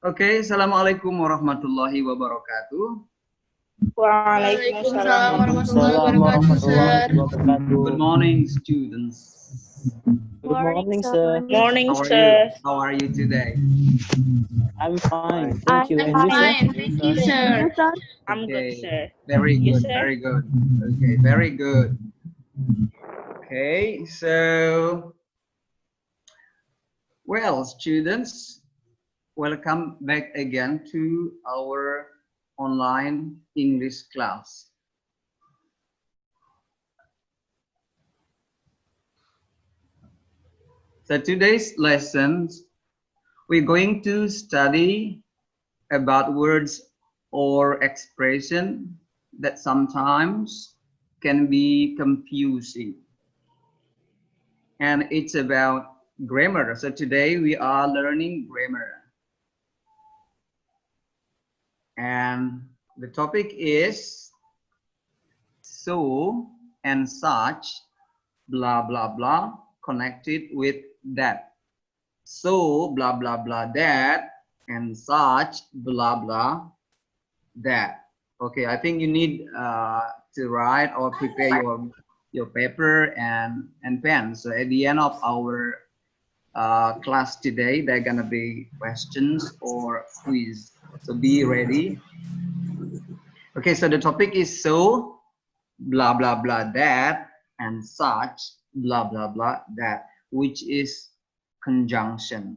Oke, Assalamualaikum warahmatullahi wabarakatuh. Waalaikumsalam warahmatullahi Waalaikumsalam wabarakatuh, warahmatullahi sir. wabarakatuh. Good morning, students. Good morning, sir. Morning, How are you? sir. How are you today? I'm fine. Thank you. I'm And you, sir? fine, thank you, sir. I'm good, Okay, sir. very You, good, sir? very good. Okay, very good. Okay, so, well, students, welcome back again to our online English class. So today's lessons, we're going to study about words or expression that sometimes can be confusing. And it's about grammar. So today we are learning grammar. And the topic is so and such, blah, blah, blah, connected with that. So, blah, blah, blah, that, and such, blah, blah, that. Okay, I think you need to write or prepare your paper and pen. So at the end of our class today, there are gonna be questions or quiz. So be ready. Okay, so the topic is so, blah, blah, blah, that, and such, blah, blah, blah, that, which is conjunction.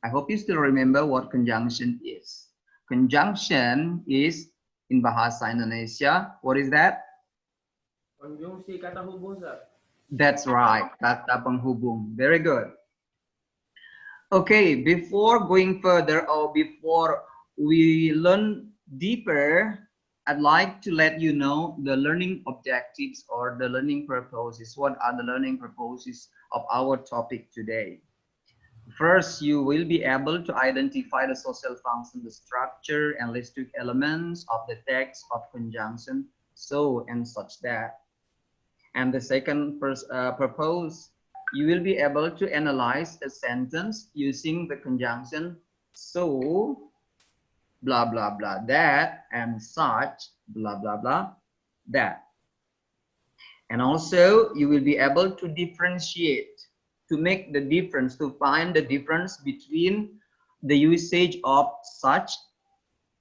I hope you still remember what conjunction is. Conjunction is in Bahasa Indonesia. What is that? Konjungsi kata hubung, sir. That's right, kata penghubung. Very good. Okay, before going further or before we learn deeper, I'd like to let you know the learning objectives or the learning purposes. What are the learning purposes of our topic today? First, you will be able to identify the social function, the structure and linguistic elements of the text of conjunction, so and such that. And the second purpose, you will be able to analyze a sentence using the conjunction so, blah, blah, blah, that, and such, blah, blah, blah, that. And also, you will be able to differentiate, to make the difference, to find the difference between the usage of such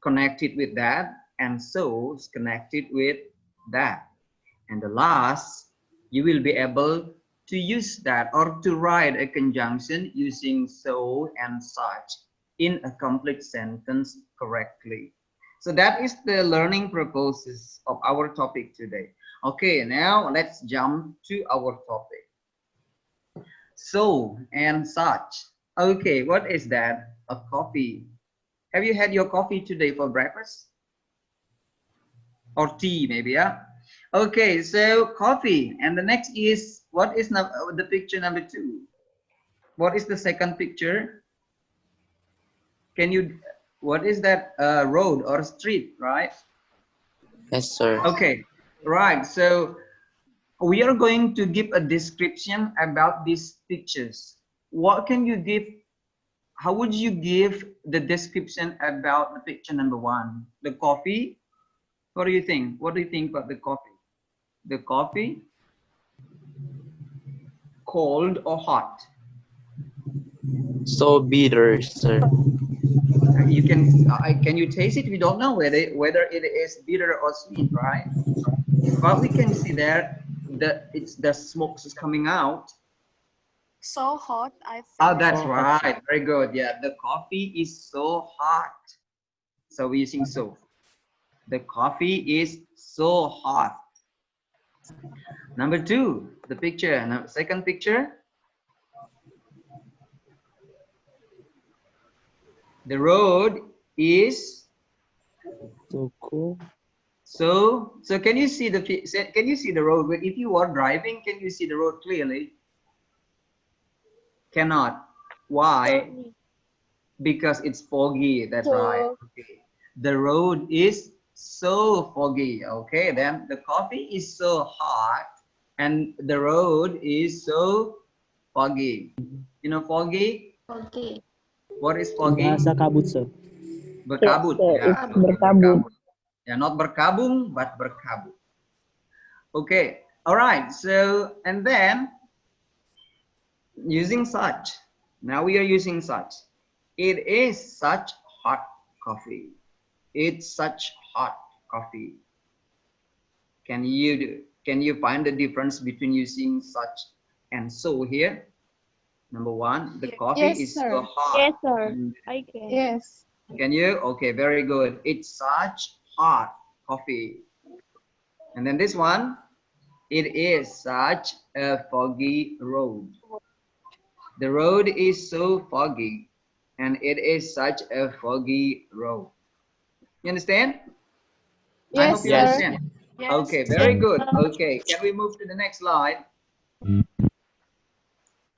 connected with that and so is connected with that. And the last, you will be able to use that or to write a conjunction using so and such in a complete sentence correctly. So that is the learning purposes of our topic today. Okay, now let's jump to our topic. So and such. Okay, what is that? A coffee. Have you had your coffee today for breakfast? Or tea maybe, yeah? Okay, so coffee. And the next is, what is the picture number 2? What is the second picture? Can you, what is that? Road or street, right? Yes, sir. Okay, right. So we are going to give a description about these pictures. What can you give? How would you give the description about the picture number 1? The coffee. What do you think? What do you think about the coffee? The coffee, cold or hot? So bitter, sir. You can you taste it? We don't know whether it is bitter or sweet, right? But we can see that the smoke is coming out. So hot, I Oh, feel. that's So hot, sir. right. Very good. Yeah, the coffee is so hot. So we're using so. The coffee is so hot. Number 2, the picture. Now, second picture. The road is So cool. so can you see the road? If you are driving, can you see the road clearly? Cannot. Why? Because it's foggy. That's right. Okay. The road is so foggy. Okay, then the coffee is so hot and the road is so foggy. You know foggy? Okay. What is foggy? Bahasa kabut, sir. Berkabut. Yeah, okay, berkabut. Yeah, not berkabung, but berkabut. Okay, all right. So, and then using such. Now we are using such. It is such hot coffee. It's such hot coffee. Can you find the difference between using such and so here? Number one, the coffee Yes, is sir. so hot. Yes, sir. And I can. Yes. can you? Okay, very good. It's such hot coffee. And then this one, it is such a foggy road. The road is so foggy, and it is such a foggy road. You understand? I Yes, hope you sir. understand. Yes. Okay, very good. Okay, can we move to the next slide?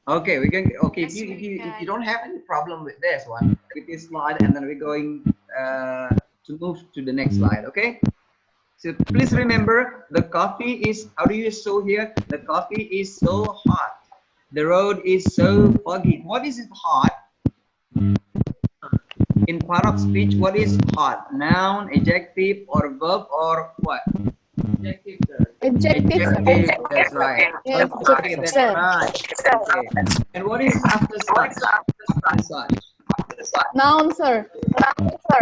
Okay, we can. Okay, Yes, we if you can. don't have any problem with this one, with this slide, and then we're going to move to the next slide. Okay. So please remember, the coffee is. How do you show here? The coffee is so hot. The road is so foggy. What is it hot? In part of speech, what is hot? Noun, adjective, or verb, or what? Adjective, sir. Adjective, sir. Adjective. That's right. Yes, Okay, that's sir. right. Okay. And what is after such? After such. Noun, sir.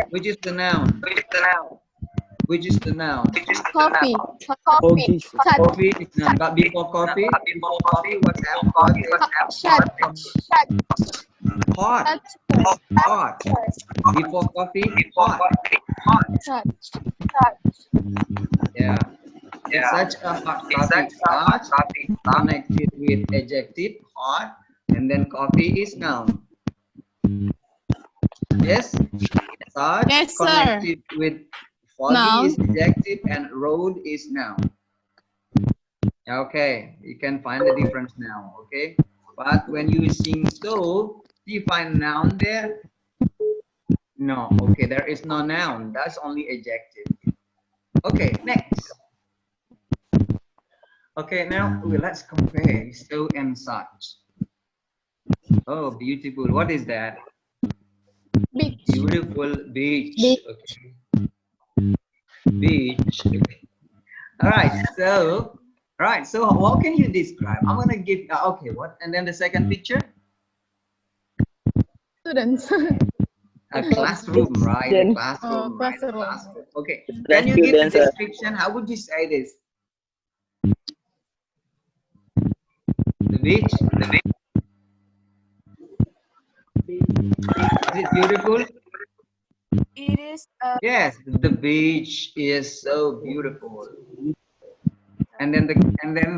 Which is the noun? Which is the noun? Coffee. Foggy, sir. Such. Coffee is noun. But before coffee, what's after what? Such. Hot. Such. Hot. Before coffee, hot. Such. Yeah. It's such a hot coffee. Such connected with adjective, hot, and then coffee is noun. Yes? Such Yes, sir. connected with foggy Noun. is adjective and road is noun. Okay, you can find the difference now, okay? But when you sing so, do you find noun there? No, okay, there is no noun. That's only adjective. Okay, next. Okay, now let's compare so and such. Oh, beautiful. What is that? Beach. Beautiful beach. Beach. Okay. Beach. Okay. All right. So what can you describe? I'm gonna give. Okay, what? And then the second picture, Students. a classroom, right? A classroom, right? A Classroom. classroom. Okay. Can you give a description? How would you say this? The beach. Is it beautiful? It is Yes, the beach is so beautiful. And then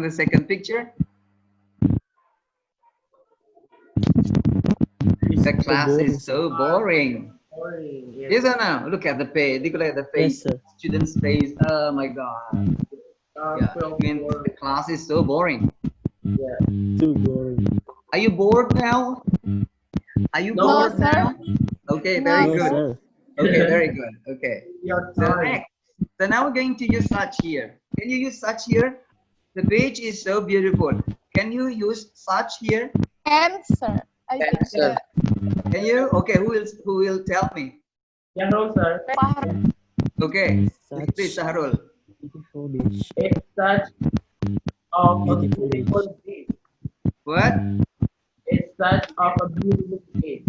the second picture, the class is so boring. Boring. Yes or no? Look at the face. Look at the face. Yes, sir. Students' face. Oh my God. Yeah, I mean, the class is so boring. Too boring. Are you bored now? Are you No, bored sir. now? Okay, very No, good. sir. Okay, very good. Okay. Your So next. So now we're going to use such here. Can you use such here? The beach is so beautiful. Can you use such here? Answer. I think Sir. Can you? Okay, who will tell me? Yeah, no, sir. Okay. Such Please, Saharul. beautiful beach. It's such of a Beautiful beautiful beach. What? It's such of a beautiful beach.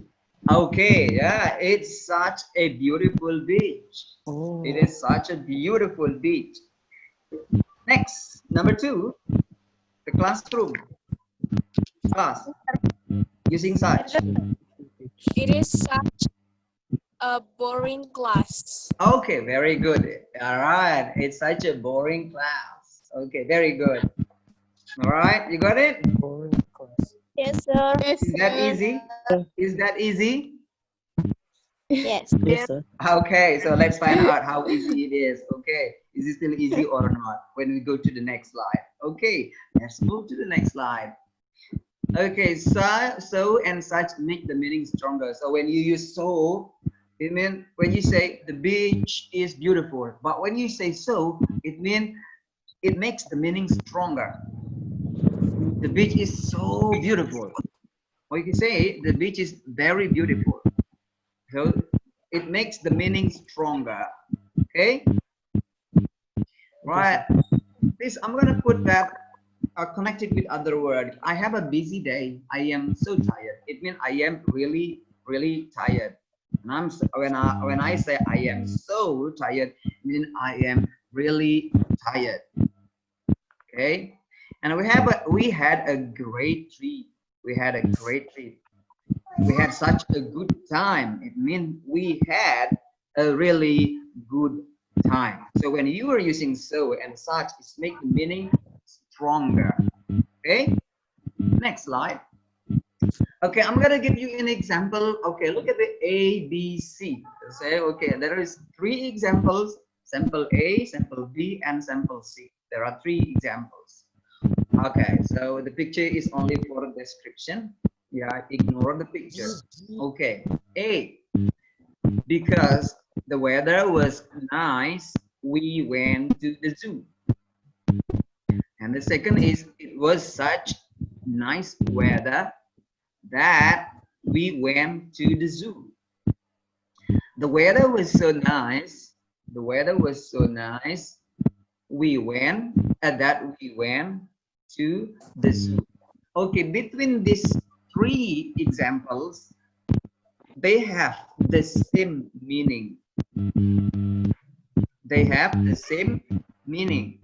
Okay, yeah, it's such a beautiful beach. Oh. It is such a beautiful beach. Next, number 2, the classroom. Class. Using such. It is such a boring class. Okay, very good. All right, it's such a boring class. Okay, very good. All right, you got it? Boring class. Yes, sir. Yes, Is that easy? Is that easy? Yes. Yes, sir. Okay, so let's find out how easy it is. Okay, is it still easy or not when we go to the next slide? Okay, let's move to the next slide. Okay, so and such make the meaning stronger. So when you use so, it means when you say the beach is beautiful, but when you say so, it means it makes the meaning stronger. The beach is so beautiful. Or you can say the beach is very beautiful. So it makes the meaning stronger. Okay, right. This I'm gonna put that connected with other word. I have a busy day. I am so tired. It means I am really tired. And when I say I am so tired, it means I am really tired. Okay, and we had a great trip. We had a great trip. We had such a good time. It means we had a really good time. So when you are using so and such, it's make the meaning stronger. Okay, next slide. Okay, I'm gonna give you an example. Okay, look at the A, B, C. Say, okay, there is 3 examples: sample A, sample B, and sample C. There are 3 examples. Okay, so the picture is only for description. Yeah, ignore the picture. Okay, A, because the weather was nice, we went to the zoo. And the second is, it was such nice weather that we went to the zoo. The weather was so nice. The weather was so nice. We went to the zoo. Okay, between these 3 examples, they have the same meaning. They have the same meaning.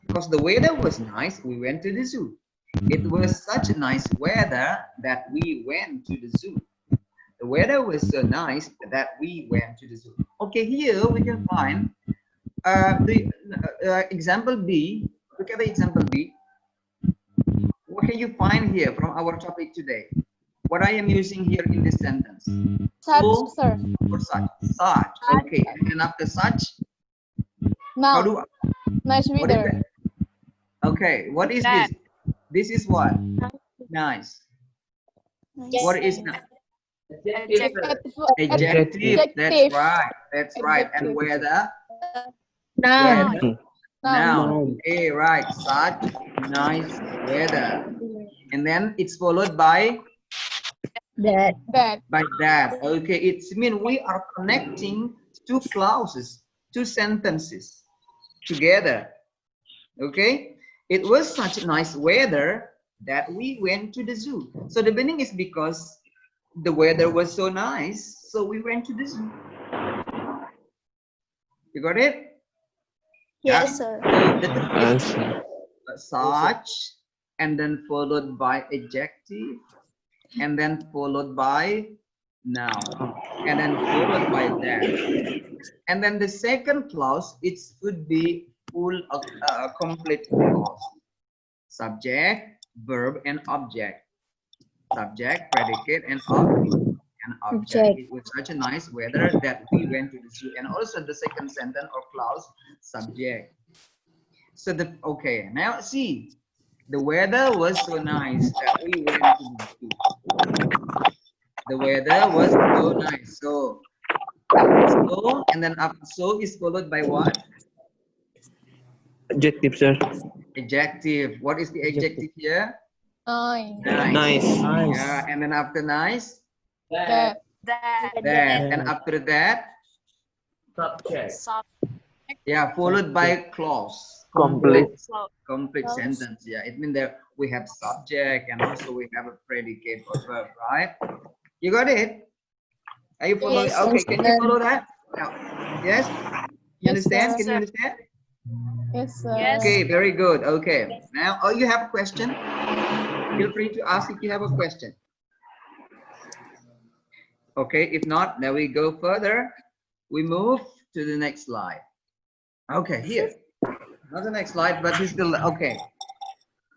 Because the weather was nice, we went to the zoo. It was such a nice weather that we went to the zoo. The weather was so nice that we went to the zoo. Okay, here we can find the example B. Look at the example B. What can you find here from our topic today? What I am using here in this sentence? Such, So, sir. for such. Such. Okay, and after such, how Now, do I, nice what is weather. that? Okay, what is That. this? This is what? Nice. What is nice? Adjective, sir. Adjective. That's right. That's right. And Adjective. whether? Noun. Weather. Noun. Noun. Okay, right. Such nice weather. And then it's followed by That. that. Okay, it's mean we are connecting 2 clauses, 2 sentences together. Okay, it was such nice weather that we went to the zoo. So the meaning is because the weather was so nice, so we went to the zoo. You got it? Yes, sir. So the term is such, and then followed by adjective, and then followed by noun, and then followed by that. And then the second clause, it would be full of complete clause. Subject, verb, and object. Subject, predicate, and object. It was such a nice weather that we went to the zoo. And also the second sentence or clause, subject. So okay, now see, the weather was so nice that we went to the zoo. The weather was so nice. So after so, and then after so is followed by what? Adjective, sir. Adjective. What is the adjective here? Nice. Nice. Nice. Yeah, and then after nice, That. That. and after that, Subject. Sub. yeah, followed by clause. Complete. Complete Clause. sentence. Yeah, it means that we have subject and also we have a predicate or verb, right? You got it? Are you following? Yes, Okay, can you sir. follow that? No. Yes? You Yes, understand? sir. Can you understand? Yes, sir. Yes. Okay, very good. Okay. Now, oh, you have a question? Feel free to ask if you have a question. Okay, if not, then we go further. We move to the next slide. Okay, here. Not the next slide, but this is the, okay.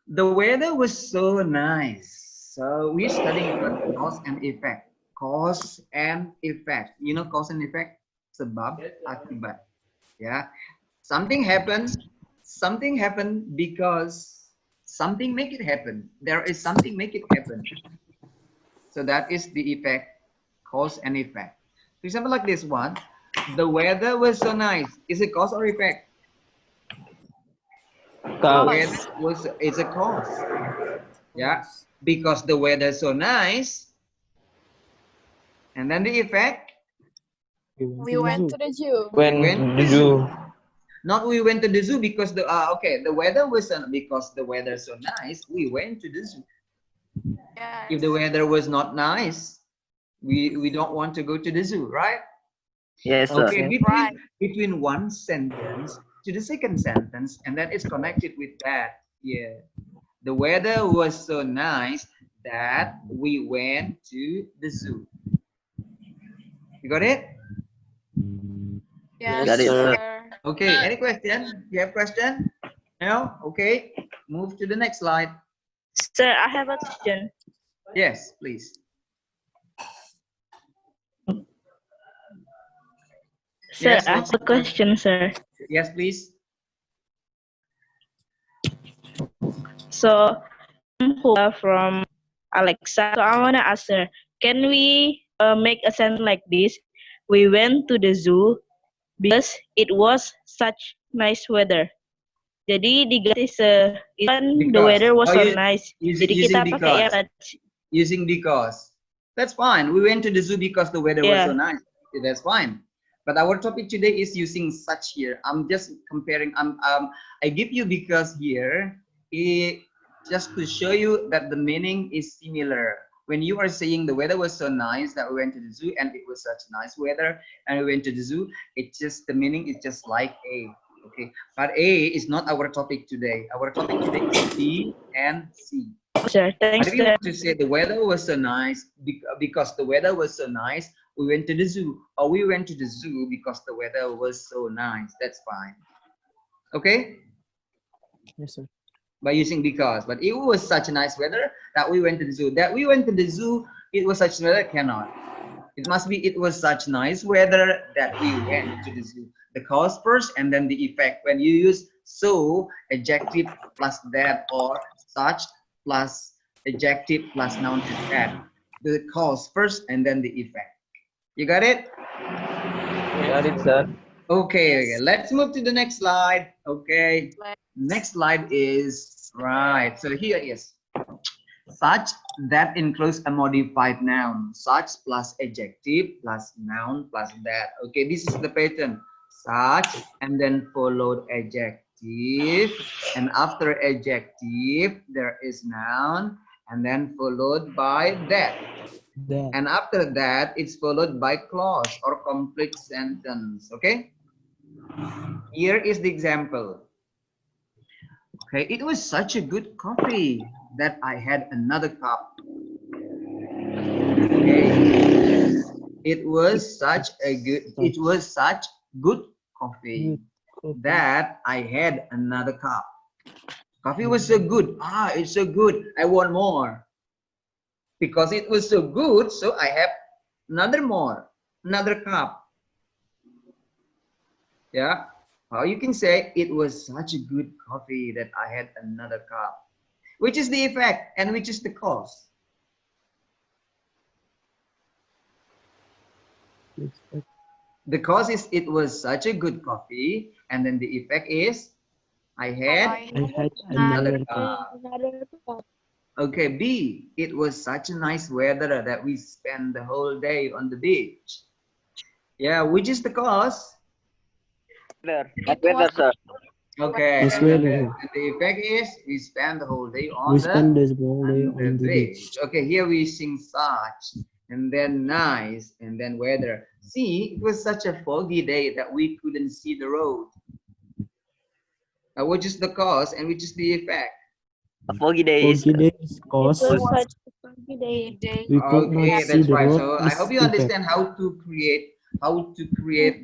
The weather was so nice. So we're studying about cause and effect. Cause and effect. You know cause and effect? Sebab, akibat. Yeah. Something happened because something make it happen. There is something make it happen. So that is the effect, cause and effect. For example, like this one, the weather was so nice. Is it cause or effect? The weather was, it's a cause. Yeah, because the weather is so nice, And then the effect. We went To the zoo. We went to the zoo. zoo. Not we went to the zoo because the the weather was because the weather so nice. We went to the zoo. If the weather was not nice, we don't want to go to the zoo, right? Yes, sir. Okay, Right. between one sentence to the second sentence, and then it's connected with that. Yeah, the weather was so nice that we went to the zoo. You got it? Yes, Got it, sir. sir. Okay, any question? You have question? No? Okay, move to the next slide. Sir, I have a question. Yes, please. Sir, Yes, I what's have a your question? question, sir. Yes, please. So, from Alexa. So I want to ask her, can we make a sentence like this? We went to the zoo because it was such nice weather. Jadi diganti even the Because. weather was Oh, so nice. Jadi using kita pakai ya because. Using because. That's fine. We went to the zoo because the weather was so Yeah. nice. That's fine. But our topic today is using such here. I'm just comparing. I give you because here, just to show you that the meaning is similar. When you are saying the weather was so nice that we went to the zoo and it was such nice weather and we went to the zoo, it's just the meaning is just like A. Okay, but A is not our topic today. Our topic today is B and C. Sir, But thanks, if you sir. want to say the weather was so nice because the weather was so nice, we went to the zoo, or we went to the zoo because the weather was so nice. That's fine. Okay, Yes, sir. by using because. But it was such a nice weather that we went to the zoo. That we went to the zoo, it was such weather cannot. It must be it was such nice weather that we went to the zoo. The cause first and then the effect. When you use so, adjective plus that, or such plus adjective plus noun to that. The cause first and then the effect. You got it? Got it, sir. Okay, let's move to the next slide. Okay, next slide is right. So here is such that includes a modified noun. Such plus adjective plus noun plus that. Okay, this is the pattern. Such and then followed adjective, and after adjective there is noun and then followed by that. That. And after that it's followed by clause or complete sentence. Okay, here is the example. Okay, it was such a good coffee that I had another cup. Okay, it was such good coffee that I had another cup. Coffee was so good. It's so good. I want more. Because it was so good, so I have another cup. Yeah. Or you can say it was such a good coffee that I had another cup. Which is the effect and which is the cause? The cause is it was such a good coffee, and then the effect is I had I had another another cup. Okay, B, it was such a nice weather that we spent the whole day on the beach. Yeah, which is the cause? Weather, sir. Okay, Yes, and then weather. the effect is we spend the whole day on We the spend this whole day on the beach. Okay, here we sing such, and then nice, and then weather. See, it was such a foggy day that we couldn't see the road. Which is the cause and which is the effect? A foggy day is Foggy days cause It was such a foggy day. we could not Okay, see that's the right. road. So I Is hope you effect. understand how to create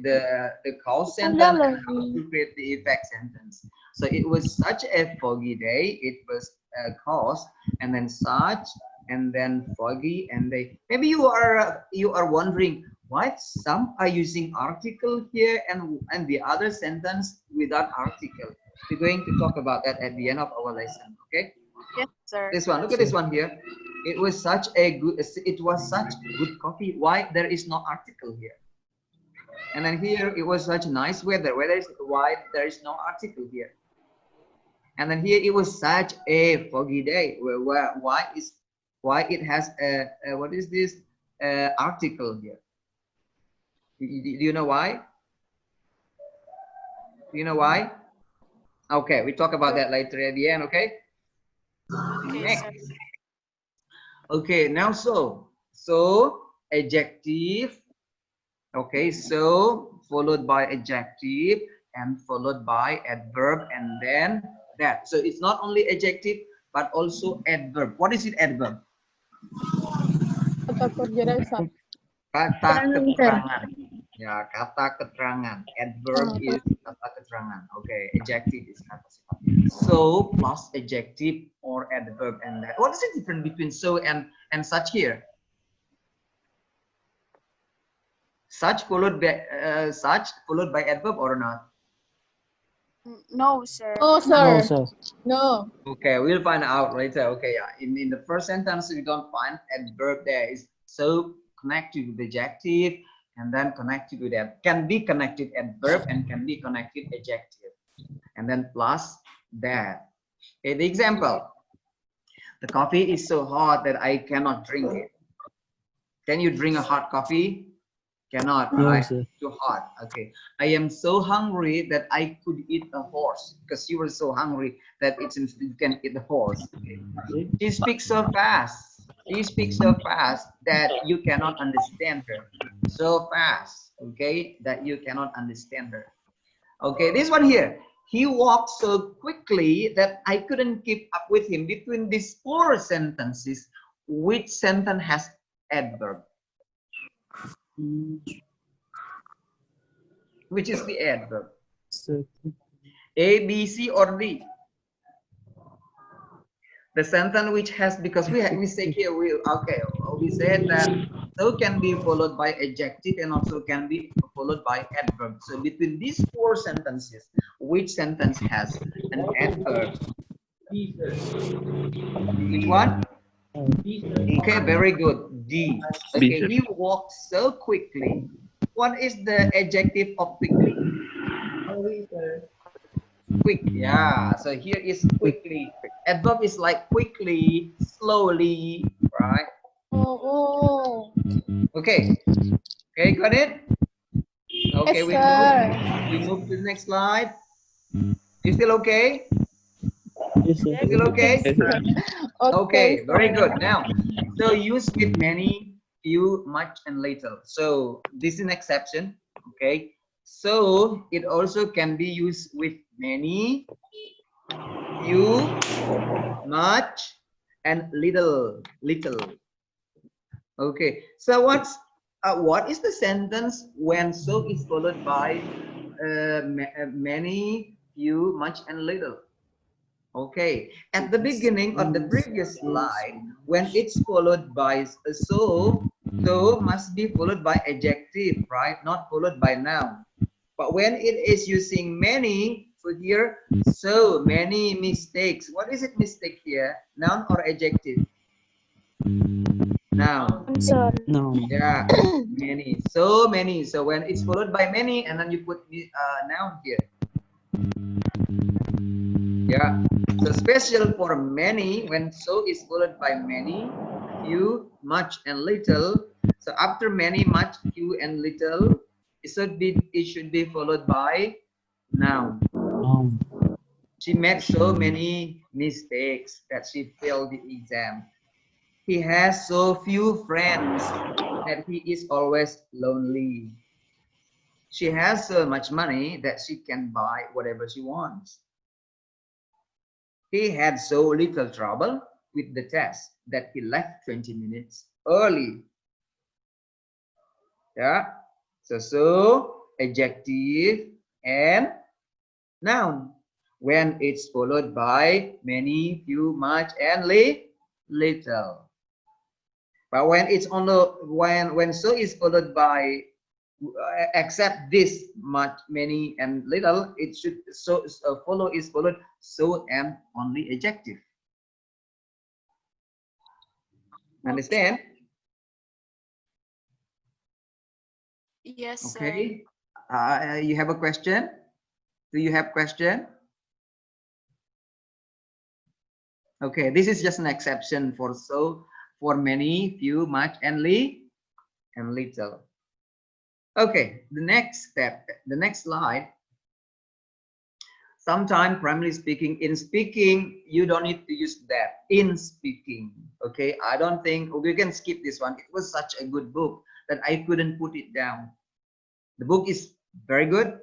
the cause sentence and how to create the effect sentence. So it was such a foggy day. It was a cause, and then such, and then foggy, and they. Maybe you are wondering why some are using article here and the other sentence without article. We're going to talk about that at the end of our lesson. Okay. Yes, sir. This one, look at this one here. It was such good coffee. Why there is no article here? And then here it was such nice weather. Why there is no article here? And then here it was such a foggy day. Why it has a what is this? article here. Do you know why? Do you know why? Okay, we talk about that later at the end. Okay. Okay, Next. sir. Okay, now so adjective. Okay, so followed by adjective and followed by adverb and then that. So it's not only adjective but also adverb. What is it, adverb? Kata kerja dasar. Kata keterangan. Ya, kata keterangan. Adverb is kata keterangan. Okay, adjective is kata sifat. So plus adjective or adverb and that. What is the difference between so and such here? Such followed by adverb or not? No, sir. Oh, No, sir. sir. No. Okay, we'll find out later. Okay, yeah. In the first sentence, we don't find adverb there. Is so connected with adjective and then connected with that. Can be connected adverb and can be connected adjective. And then plus that. Okay, the example. The coffee is so hot that I cannot drink it. Can you drink a hot coffee? Cannot, No, right? sir. Too hot. Okay. I am so hungry that I could eat a horse because you were so hungry that it seems you can eat the horse. Okay. She speaks so fast. She speaks so fast that you cannot understand her. So fast, okay, that you cannot understand her. Okay, this one here. He walked so quickly that I couldn't keep up with him. Between these four sentences, which sentence has adverb? Which is the adverb? So, A, B, C, or D? The sentence which has, because we say here, we said that so can be followed by adjective and also can be followed by adverb. So between these four sentences, which sentence has an adverb? Which one? Okay, very good. D. Okay, he walked so quickly. What is the adjective of quickly? Quick. Yeah. So here is quickly. Adverb is like quickly, slowly, right? Oh. Okay. Okay, got it? Okay, Yes, we sir. move to the next slide. You still okay? yes, sir. You still okay? Okay, very sir. good. Now, so use with many, few, much, and little. So this is an exception. Okay. So it also can be used with many, few, much, and little. Okay. So what is the sentence when so is followed by many, few, much, and little? Okay, at the beginning of the previous slide, when it's followed by so must be followed by adjective, right? Not followed by noun. But when it is using many, so here, so many mistakes. What is it mistake here? Noun or adjective? Noun. Sir. No. Yeah, many. So many. So when it's followed by many, and then you put noun here. Yeah. So special for many, when so is followed by many, few, much, and little. So after many, much, few, and little, it should be followed by noun. No. She made so many mistakes that she failed the exam. He has so few friends that he is always lonely. She has so much money that she can buy whatever she wants. He had so little trouble with the test that he left 20 minutes early. Yeah. So adjective and noun when it's followed by many, few, much, and little. But when it's on the when so is followed by except this much, many, and little, it should follow is followed so and only adjective. Understand? Yes, sir. Okay. You have a question? Do you have question? Okay, this is just an exception for so, for many, few, much, and and little. Okay, the next step, the next slide. Sometimes, primarily speaking, in speaking, you don't need to use that. In speaking, okay? I don't think we can skip this one. It was such a good book that I couldn't put it down. The book is very good.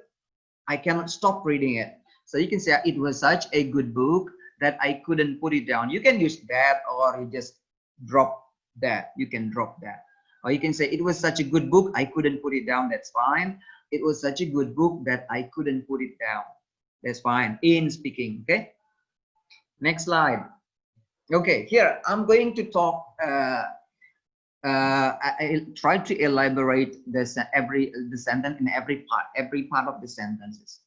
I cannot stop reading it. So you can say it was such a good book that I couldn't put it down. You can use that, or you just drop that. You can drop that. Or you can say it was such a good book, I couldn't put it down. That's fine. It was such a good book that I couldn't put it down. That's fine. In speaking. Okay. Next slide. Okay. Here I'm going to talk. I try to elaborate this the sentence in every part of the sentences.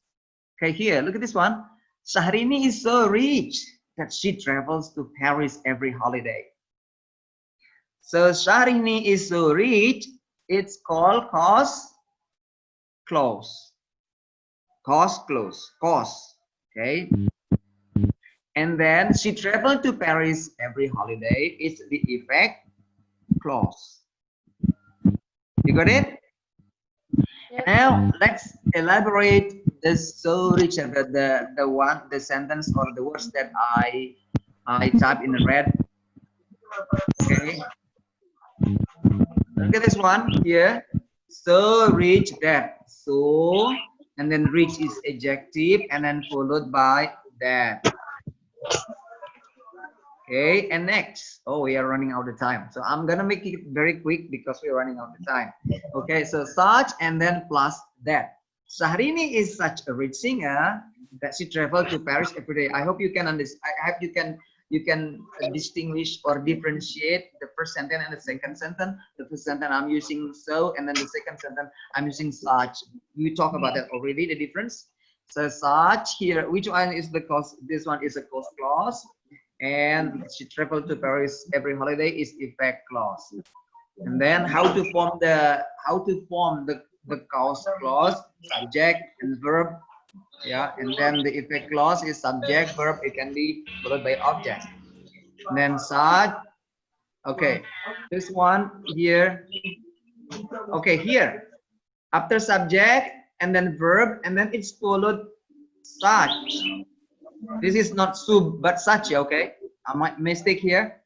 Okay. Here, look at this one. Syahrini is so rich that she travels to Paris every holiday. So Syahrini is so rich. It's called cause clause. Cause clause. Cause. Okay. And then she traveled to Paris every holiday. It's the effect clause. You got it? Now let's elaborate this so rich about the sentence or the words that I type in the red. Okay. Look at this one here. So rich that. So, and then rich is adjective and then followed by that. Okay, and next. Oh, we are running out of time. So I'm gonna make it very quick because we're running out of time. Okay, so such and then plus that. Syahrini is such a rich singer that she traveled to Paris every day. I hope you can understand. I hope you can distinguish or differentiate the first sentence and the second sentence. The first sentence I'm using so, and then the second sentence I'm using such. We talk about that already, the difference. So such here, which one is the cause? This one is a cause clause, and she traveled to Paris every holiday is effect clause. And then how to form the cause clause, subject and verb. Yeah, and then the effect clause is subject, verb, it can be followed by object. And then such. Okay, this one here. Okay, here after subject and then verb, and then it's followed such. This is not sub but such. Okay, I might mistake here.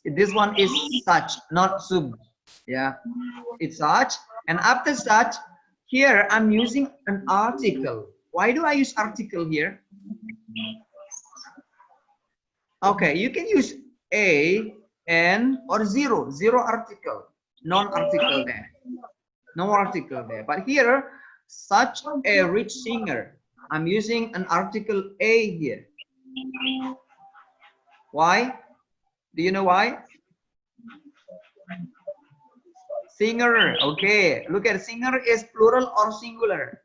This one is such, not sub. Yeah, it's such. And after such, here I'm using an article. Why do I use article here? Okay, you can use a, n, or zero article, non-article there. No article there. But here, such a rich singer. I'm using an article a here. Why? Do you know why? Singer. Okay, look at singer is plural or singular?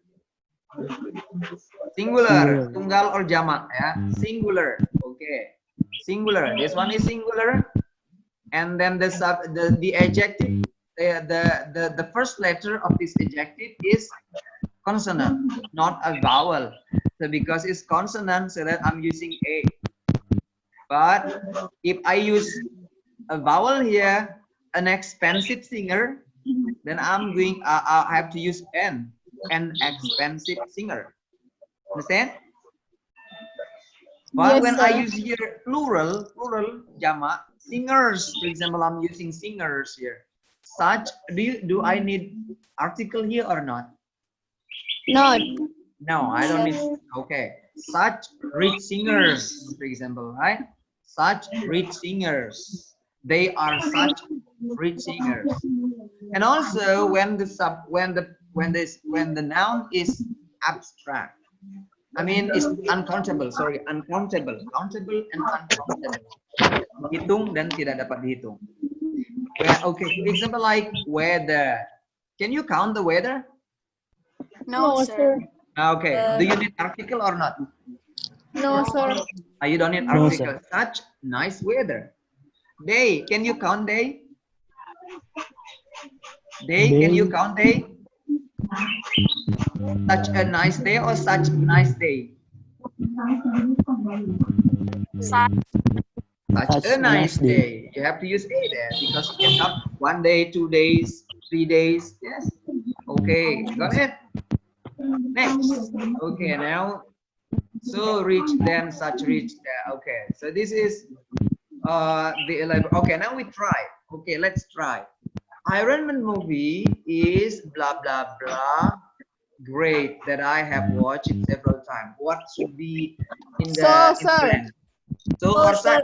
Singular, tunggal or jamak, ya. Singular. Okay, singular. This one is singular, and then the adjective, the first letter of this adjective is consonant, not a vowel. So because it's consonant, so that I'm using a. But if I use a vowel here, an expensive singer, then I'm going. I have to use n. An expensive singer. Understand? But Yes, when sir. I use here plural, jamak, singers, for example, I'm using singers here. Such, do I need article here or not? Not. No, I don't need. Okay. Such rich singers, for example, right? Such rich singers. They are such rich singers. And also when the noun is abstract, I mean it's uncountable, sorry, uncountable, countable and uncountable, dihitung dan tidak dapat dihitung. Okay, for example, like weather. Can you count the weather? No, sir. Okay, do you need article or not? No, sir. You don't need No, article. Such nice weather. Day, can you count day? Day, can you count day? Such a nice day or such nice day? Such Such a nice day. You have to use a there because you can count 1 day, 2 days, 3 days. Yes. Okay, got it. Next. Okay, now so rich then such rich there. Okay, so this is the elaborate. Okay, now we try. Okay, let's try. Iron Man movie is blah blah blah great that I have watched it several times. What should be in the Sir. blank? So or such.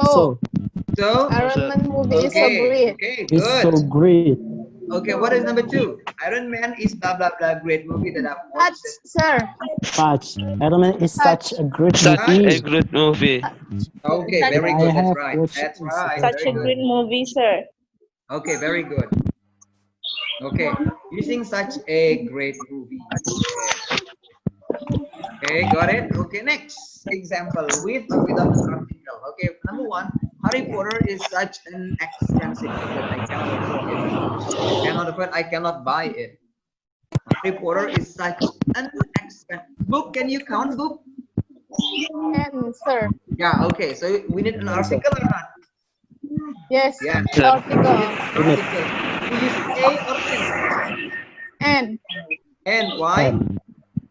So, So Iron Man movie is so okay, great. okay, It's so good. great. Okay, what is number 2? Iron Man is blah blah blah great movie that I've Such, watched. sir. Such. Iron Man is such a great Such a movie. good movie. Okay, Such- very I good. That's have right. watched That's it right. several Such a Very good. great movie, sir. Okay, very good. Okay, using such a great movie. Okay. Okay, got it. Okay, next example with or without an article. Okay, number 1, Harry Potter is such an expensive book that I cannot afford it. Cannot afford. I cannot buy it. Harry Potter is such an expensive book. Can you count book? And, sir. Yeah. Okay. So we need an article or not? Yes, Yeah. Sir. article. Article. We use a or n. And, Why? And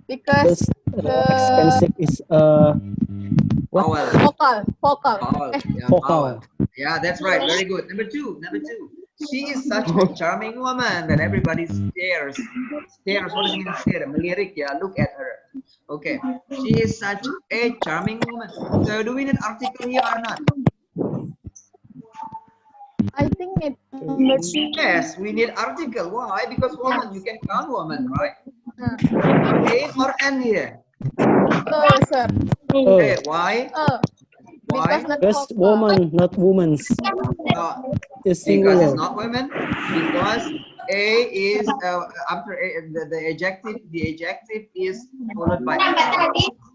because because the expensive is what? Vowel. vocal. Vowel. Yeah, Vocal. vowel. Yeah, that's right. Very good. Number 2. Number 2. She is such a charming woman that everybody stares. Stares. What does it mean? Stare. Melirik. Yeah. Look at her. Okay. She is such a charming woman. So do we need article here or not? I think it. Yes, we need article. Why? Because woman, you can count woman, right? Uh, A or N here. sir. Okay, Oh, why? Because Why? not because vocal. woman, not woman's. Uh, Is because singular. it's not women. Because A is after A, the adjective is followed by a vowel.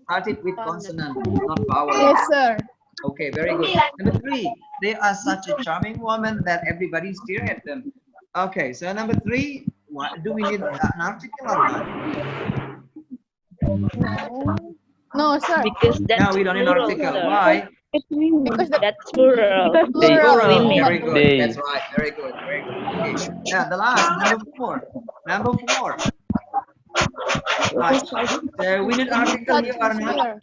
Started with consonant, not vowel. Yes, sir. Okay, very good. Number 3, they are such a charming woman that everybody stare at them. Okay, so number 3, what, do we need an article or not? No, sir. Because that's No, we don't need an plural, article. sir. Why? Because the That's plural. They. Plural. We need. Very good. They. That's right. Very good. Very good. Okay. Now the last number 4. Number 4. Right. So we need an article here or not? here.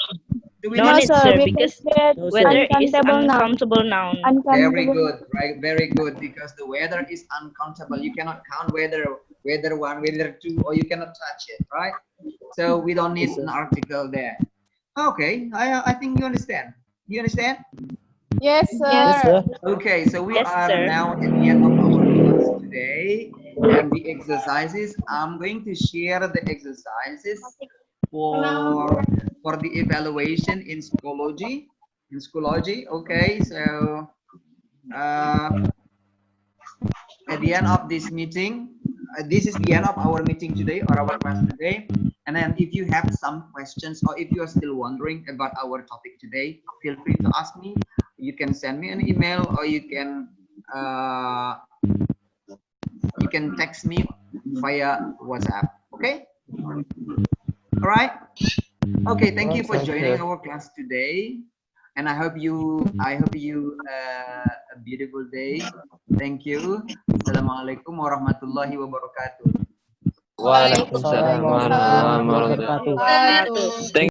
Do we No need? need, sir, because No, sir. weather is uncountable noun. Very good. Right. Very good. Because the weather is uncountable. You cannot count weather 1, weather 2, or you cannot touch it. Right. So we don't need an article there. Okay. I think you understand. You understand? Yes, sir. Yes, sir. Okay, so we Yes, are sir. now at the end of our class today, and the exercises. I'm going to share the exercises for the evaluation in Schoology. Okay, so at the end of this meeting, this is the end of our meeting today or our class today. And then if you have some questions or if you are still wondering about our topic today, feel free to ask me. You can send me an email or you can text me via WhatsApp. Okay. All right. Okay. Thank you for joining our class today, and I hope you a beautiful day. Thank you. Assalamualaikum warahmatullahi wabarakatuh. Waalaikumsalam warahmatullahi wabarakatuh. Wabarakatuh. Thank